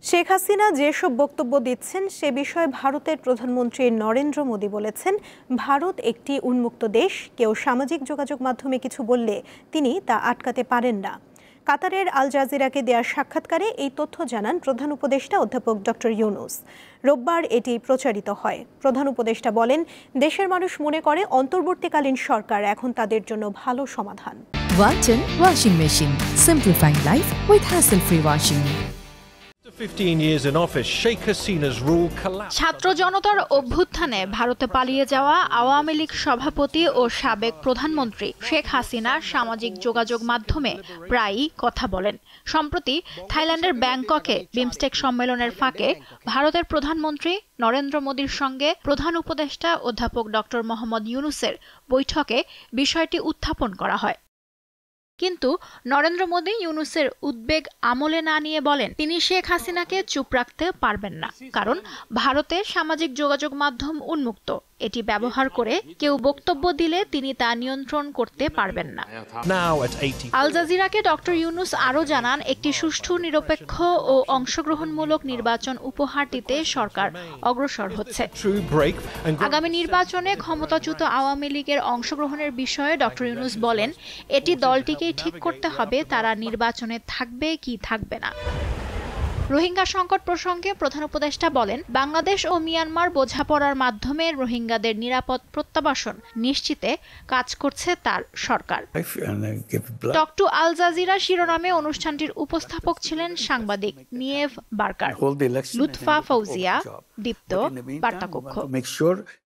শেখ হাসিনা যেসব বক্তব্য দিচ্ছেন সে বিষয়ে ভারতের প্রধানমন্ত্রী নরেন্দ্র মোদী বলেছেন, ভারত একটি উন্মুক্ত দেশ। কেউ সামাজিক যোগাযোগ মাধ্যমে কিছু বললে তিনি তা আটকাতে পারেন না। কাতারের আল জাজিরাকে দেওয়া সাক্ষাৎকারে এই তথ্য জানান প্রধান উপদেষ্টা অধ্যাপক ডক্টর ইউনূস। রোববার এটি প্রচারিত হয়। প্রধান উপদেষ্টা বলেন, দেশের মানুষ মনে করে অন্তর্বর্তীকালীন সরকার এখন তাদের জন্য ভালো সমাধান। Walton Washing Machine. Simplifying life with hassle-free washing. ছাত্র জনতার অভ্যুত্থানে ভারতে পালিয়ে যাওয়া আওয়ামী লীগ সভাপতি ও সাবেক প্রধানমন্ত্রী শেখ হাসিনা সামাজিক যোগাযোগ মাধ্যমে প্রায়ই কথা বলেন। সম্প্রতি থাইল্যান্ডের ব্যাংককে বিমস্টেক সম্মেলনের ফাঁকে ভারতের প্রধানমন্ত্রী নরেন্দ্র মোদীর সঙ্গে প্রধান উপদেষ্টা অধ্যাপক ডক্টর মোহাম্মদ ইউনূসের বৈঠকে বিষয়টি উত্থাপন করা হয়। কিন্তু নরেন্দ্র মোদী ইউনূসের উদ্বেগ আমলে না নিয়ে বলেন, তিনি শেখ হাসিনাকে চুপ রাখতে পারবেন না, কারণ ভারতে সামাজিক যোগাযোগ মাধ্যম উন্মুক্ত। এটি ব্যবহার করে কেউ বক্তব্য দিলে তিনি তা নিয়ন্ত্রণ করতে পারবেন না। আল জাজিরাকে ডক্টর ইউনূস আরও জানান, একটি সুষ্ঠু, নিরপেক্ষ ও অংশগ্রহণমূলক নির্বাচন উপহার দিতে সরকার অগ্রসর হচ্ছে। আগামী নির্বাচনে ক্ষমতাচ্যুত আওয়ামী লীগের অংশগ্রহণের বিষয়ে ডক্টর ইউনূস বলেন, এটি দলটিকেই ঠিক করতে হবে তারা নির্বাচনে থাকবে কি থাকবে না। রোহিঙ্গা সংকট প্রসঙ্গে প্রধান উপদেষ্টা বলেন, বাংলাদেশ ও মিয়ানমার বোঝাপড়ার মাধ্যমে রোহিঙ্গাদের নিরাপদ প্রত্যাবাসন নিশ্চিতে কাজ করছে তার সরকার। টক টু আল জাজিরা শিরোনামে অনুষ্ঠানটির উপস্থাপক ছিলেন সাংবাদিক নিয়েভ বার্কার, লুৎফা ফৌজিয়া, দীপ্ত, বার্তাকক্ষ।